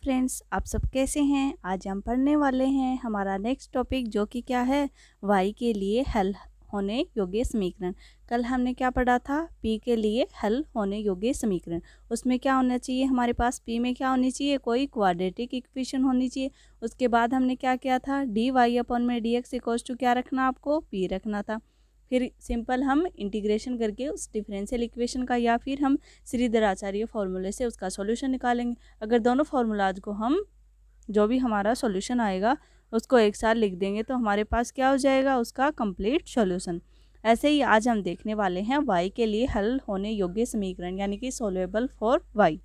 Friends, आप सब कैसे हैं। आज हम पढ़ने वाले हैं हमारा नेक्स्ट टॉपिक, जो कि क्या है, y के लिए हल होने योग्य समीकरण। कल हमने क्या पढ़ा था, p के लिए हल होने योग्य समीकरण। उसमें क्या होना चाहिए, हमारे पास p में क्या होनी चाहिए, कोई क्वाड्रेटिक इक्वेशन होनी चाहिए। उसके बाद हमने क्या किया था, dy अपॉन में dx इक्वल्स टू क्या रखना, आपको p रखना था। फिर सिंपल हम इंटीग्रेशन करके उस डिफरेंशियल इक्वेशन का या फिर हम श्रीधर आचार्य फॉर्मूले से उसका सॉल्यूशन निकालेंगे। अगर दोनों फार्मूलाज को हम जो भी हमारा सॉल्यूशन आएगा उसको एक साथ लिख देंगे तो हमारे पास क्या हो जाएगा, उसका कंप्लीट सॉल्यूशन। ऐसे ही आज हम देखने वाले हैं y के लिए हल होने योग्य समीकरण, यानी कि सोल्यूबल फॉर y।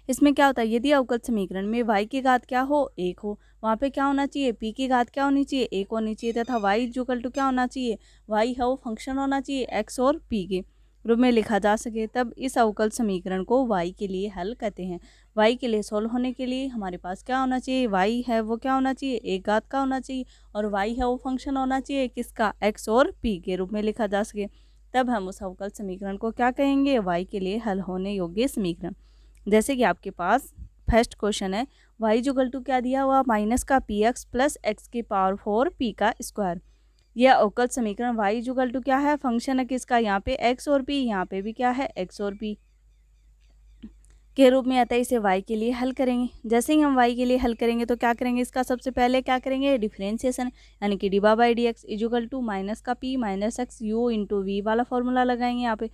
इसमें क्या होता है, यदि अवकल समीकरण में y की घात क्या हो, 1 हो, वहाँ पे क्या होना चाहिए, p की घात क्या होनी चाहिए, 1 होनी चाहिए, तथा y इक्वल टू क्या होना चाहिए, y है वो फंक्शन होना चाहिए x और p के रूप में लिखा जा सके, तब इस अवकल समीकरण को y के लिए हल कहते हैं। y के लिए सोल्व होने के लिए हमारे पास क्या होना चाहिए, y है वो क्या होना चाहिए, एक घात का होना चाहिए, और y है वो फंक्शन होना चाहिए किसका, x और p के रूप में लिखा जा सके, तब हम उस अवकल समीकरण को क्या कहेंगे, y के लिए हल होने योग्य समीकरण। जैसे कि आपके पास फर्स्ट क्वेश्चन है, y इक्वल टू क्या दिया हुआ, माइनस का पी एक्स प्लस एक्स की पावर 4 p का स्क्वायर। यह अवकल समीकरण y इक्वल टू क्या है, फंक्शन है किसका, यहाँ पे x और p, यहाँ पे भी क्या है x और p के रूप में आता है। इसे y के लिए हल करेंगे। जैसे ही हम y के लिए हल करेंगे तो क्या करेंगे, इसका सबसे पहले क्या करेंगे, डिफरेंशिएशन, यानी कि डिवा by d x equal to minus का p minus x u into v वाला फॉर्मूला लगाएंगे यहाँ पे।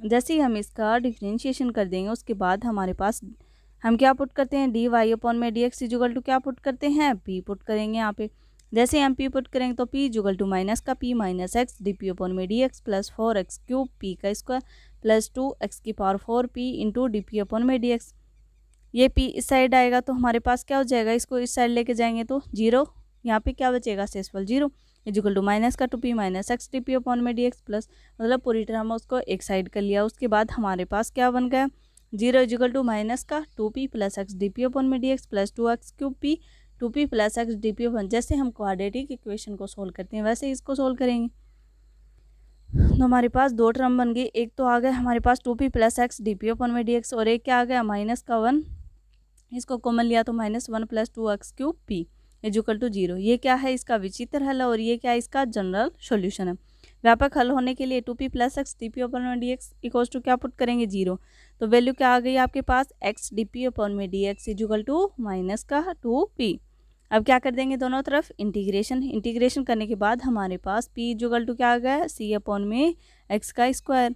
जैसे ही हम इसका डिफरेंशिएशन कर देंगे उसके बाद हमारे पास हम क्या पुट करते हैं, डी वाई अपॉन में डी एक्स इक्वल टू क्या पुट करते हैं, पी पुट करेंगे यहाँ पे। जैसे हम पी पुट करेंगे तो पी इक्वल टू माइनस का P minus X D P upon में D X plus 4x cube P का स्क्वायर प्लस 2x की power 4p into D P upon में डी एक्स। ये p इस साइड आएगा तो हमारे पास क्या हो जाएगा, इसको इस साइड लेके जाएंगे तो 0, यहाँ पे क्या बचेगा, शेषफल 0 इक्वल टू माइनस का 2p minus X D P upon में डी एक्स प्लस, मतलब पूरी तरह हम उसको एक साइड कर लिया। उसके बाद हमारे पास क्या बन गया, 0 इक्वल टू माइनस का 2p plus x D P upon में D X plus 2x cube p 2p plus x D P upon. जैसे हम क्वाड्रेटिक इक्वेशन को सोल्व करते हैं वैसे इसको सोल्व करेंगे। तो हमारे पास दो टर्म बन गई, एक तो आ गया हमारे पास 2p plus x D P upon में डी एक्स, और एक क्या आ गया, माइनस का 1, इसको कॉमन लिया तो minus 1 plus 2x cube p equal to 0। ये क्या है, इसका विचित्र हल है, और ये क्या है, इसका जनरल सॉल्यूशन है। व्यापक हल होने के लिए 2p plus x D P upon में डी एक्स इक्वल टू क्या पुट करेंगे, 0। तो वैल्यू क्या आ गई आपके पास, x डी पी अपॉन में D x equal to minus का 2p। अब क्या कर देंगे, दोनों तरफ इंटीग्रेशन करने के बाद हमारे पास p इक्वल टू क्या आ गया, c अपॉन में x का स्क्वायर।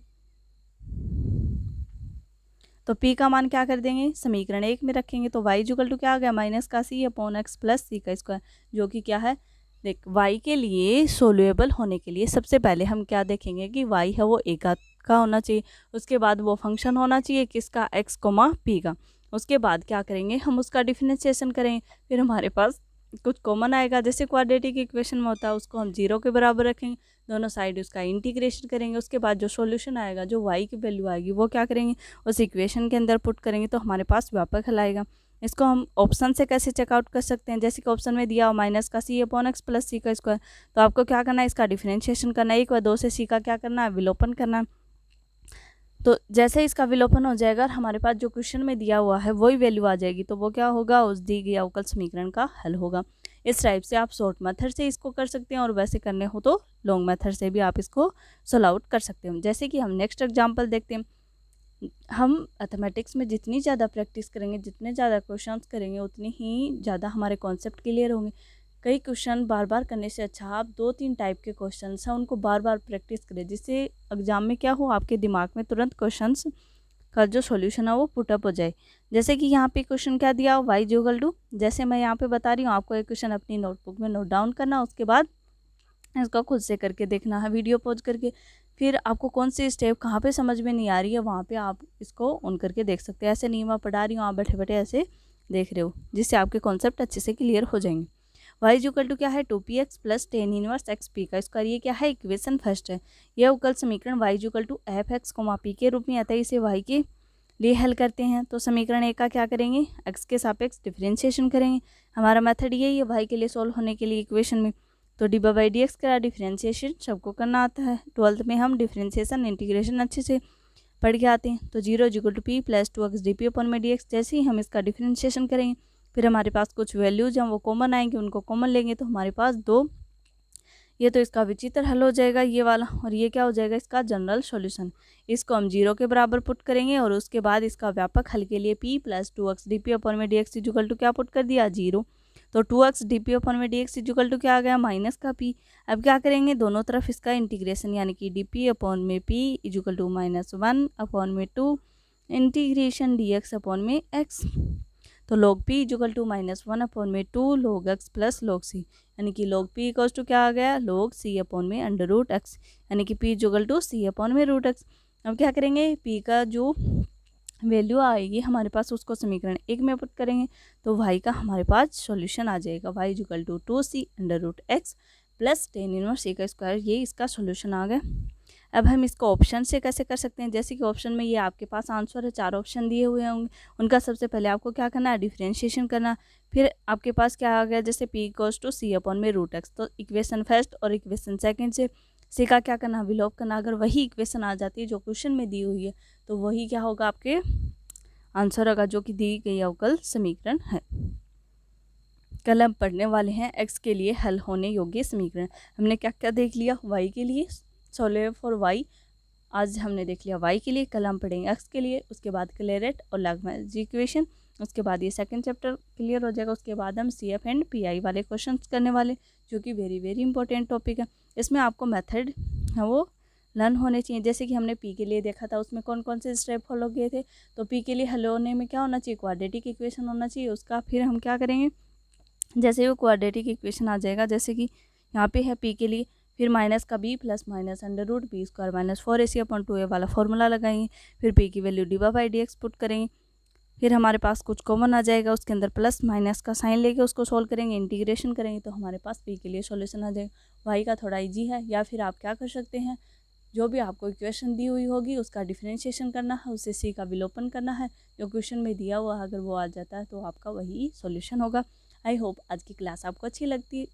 तो p का मान क्या कर देंगे, समीकरण 1 में रखेंगे तो y इक्वल टू क्या आ गया, माइनस का c अपॉन एक्स प्लस सी का स्क्वायर, जो कि क्या है, देख y के लिए सोल्यूएबल होने के लिए सबसे पहले हम क्या देखेंगे कि y है वो एक घात का होना चाहिए, उसके बाद वो फंक्शन होना चाहिए किसका, x कोमा p का। उसके बाद क्या करेंगे, हम उसका डिफरेंशिएशन करेंगे, फिर हमारे पास कुछ कॉमन आएगा, जैसे क्वाड्रेटिक इक्वेशन में होता है उसको हम 0 के बराबर रखेंगे, दोनों साइड उसका इंटीग्रेशन करेंगे। उसके बाद जो सॉल्यूशन आएगा, जो y की वैल्यू आएगी वो क्या करेंगे, उस इक्वेशन के अंदर पुट करेंगे तो हमारे पास व्यापक हल आएगा। इसको हम ऑप्शन से कैसे चेकआउट कर सकते हैं, जैसे कि ऑप्शन में दिया हो माइनस का c अपॉन एक्स प्लस सी का स्क्वायर, तो आपको क्या करना है, इसका डिफरेंशिएशन करना है, 1 व 2 से c का क्या करना है, विलोपन करना है। तो जैसे इसका विलोपन हो जाएगा और हमारे पास जो क्वेश्चन में दिया हुआ है वही वैल्यू आ जाएगी, तो वो क्या होगा, उस दी गई अवकल समीकरण का हल होगा। इस टाइप से आप शॉर्ट मेथड से इसको कर सकते हैं, और वैसे करने हो तो लॉन्ग मेथड से भी आप इसको सोल्व आउट कर सकते हो। जैसे कि हम नेक्स्ट एग्जांपल देखते हैं। हम मैथमेटिक्स में जितनी ज़्यादा प्रैक्टिस करेंगे, जितने ज़्यादा क्वेश्चंस करेंगे, उतनी ही ज़्यादा हमारे कॉन्सेप्ट क्लियर होंगे। कई क्वेश्चन बार बार करने से अच्छा आप 2-3 टाइप के क्वेश्चन हैं उनको बार बार प्रैक्टिस करें, जिससे एग्जाम में क्या हो, आपके दिमाग में तुरंत क्वेश्चंस का जो सॉल्यूशन है वो पुटअप हो जाए। जैसे कि यहाँ पे क्वेश्चन क्या दिया, y इक्वल टू, जैसे मैं यहाँ पे बता रही हूँ आपको, एक क्वेश्चन अपनी नोटबुक में नोट डाउन करना, उसके बाद इसका खुद से करके देखना है वीडियो पॉज करके। फिर आपको कौन सी स्टेप कहाँ पे समझ में नहीं आ रही है, वहाँ पे आप इसको ऑन करके देख सकते हैं। ऐसे नहीं मैं पढ़ा रही हूँ, आप बैठे बैठे ऐसे देख रहे हो, जिससे आपके कॉन्सेप्ट अच्छे से क्लियर हो जाएंगे। y इक्वल टू क्या है, 2px plus ten inverse x P का स्क्वायर। ये क्या है, इक्वेशन फर्स्ट है। यह अवकल समीकरण y equal to f x comma p के रूप में आता है। इसे y के लिए हल करते हैं तो समीकरण 1 का क्या करेंगे, x के सापेक्ष डिफरेंशिएशन करेंगे। हमारा मेथड यही है y के लिए सोल्व होने के लिए इक्वेशन में। तो डी बाई डी एक्स का डिफरेंशिएशन सबको करना आता है, 12th में हम डिफरेंशिएशन इंटीग्रेशन अच्छे से पढ़ के आते हैं। तो 0 equal to p plus 2x d P upon में डी एक्स। जैसे ही हम इसका डिफ्रेंशिएशन करेंगे फिर हमारे पास कुछ वैल्यूज हैं वो कॉमन आएंगे, उनको कॉमन लेंगे तो हमारे पास 2, ये तो इसका विचित्र हल हो जाएगा ये वाला, और ये क्या हो जाएगा इसका जनरल सॉल्यूशन। इसको हम 0 के बराबर पुट करेंगे और उसके बाद इसका व्यापक हल के लिए p plus 2x d P upon में डी एक्स इक्वल टू क्या पुट कर दिया 0। तो 2x डी पी अपॉन में डी एक्स इक्वल टू क्या आ गया माइनस का p। अब क्या करेंगे दोनों तरफ इसका इंटीग्रेशन, यानी कि डी पी अपॉन में p इक्वल टू -1 अपॉन में 2 इंटीग्रेशन डी एक्स अपॉन में x। तो log p equal to -1 upon में 2 log x plus log c, यानी कि log p इक्वल टू क्या आ गया log c अपॉन में अंडर रूट x, यानी कि p equal to c upon में रूट x। अब क्या करेंगे p का जो वैल्यू आएगी हमारे पास उसको समीकरण 1 में पुट करेंगे तो y का हमारे पास सॉल्यूशन आ जाएगा y equal to 2c under root x plus ten inverse a का स्क्वायर, ये इसका सॉल्यूशन आ गया। अब हम इसको ऑप्शन से कैसे कर सकते हैं, जैसे कि ऑप्शन में ये आपके पास आंसर है, 4 ऑप्शन दिए हुए होंगे, उनका सबसे पहले आपको क्या करना है डिफरेंशिएशन करना। फिर आपके पास क्या आ गया जैसे p equals to c upon में रूट x, तो इक्वेशन फर्स्ट और इक्वेशन सेकंड से c का क्या करना विलोप करना। अगर वही इक्वेशन आ जाती है जो क्वेश्चन में दी हुई है तो वही क्या होगा आपके आंसर होगा जो कि दी गई अवकल समीकरण है। कल हम पढ़ने वाले हैं x के लिए हल होने योग्य समीकरण। हमने क्या क्या देख लिया, y के लिए सॉल्व फॉर y आज हमने देख लिया, y के लिए कल हम पढ़ेंगे x के लिए, उसके बाद क्लेरेट और लैग्रेंज इक्वेशन, उसके बाद ये सेकंड चैप्टर क्लियर हो जाएगा। उसके बाद हम CF एंड PI वाले क्वेश्चंस करने वाले जो कि वेरी वेरी इंपॉर्टेंट टॉपिक है। इसमें आपको मेथड है वो लर्न होने चाहिए। जैसे कि हमने p के लिए देखा था उसमें कौन कौन से स्टेप फॉलो किए थे, तो p के लिए हल होने में क्या होना चाहिए क्वाड्रेटिक इक्वेशन होना चाहिए उसका। फिर हम क्या करेंगे जैसे वो क्वाड्रेटिक इक्वेशन आ जाएगा, जैसे कि यहाँ पे है p के लिए, फिर माइनस का b plus minus under root b square minus 4ac upon 2a वाला फॉर्मूला लगाएंगे। फिर p की value d by d x put करेंगे। फिर हमारे पास कुछ कॉमन आ जाएगा, उसके अंदर प्लस माइनस का साइन लेके उसको सॉल्व करेंगे, इंटीग्रेशन करेंगे तो हमारे पास p के लिए सॉल्यूशन आ जाएगा। y का थोड़ा इजी है, या फिर आप क्या कर सकते हैं जो भी आपको इक्वेशन दी हुई होगी उसका डिफरेंशिएशन करना है, उससे c का विलोपन करना है, जो क्वेश्चन में दिया हुआ अगर वो आ जाता है तो आपका वही सॉल्यूशन होगा। आई होप आज की क्लास आपको अच्छी लगती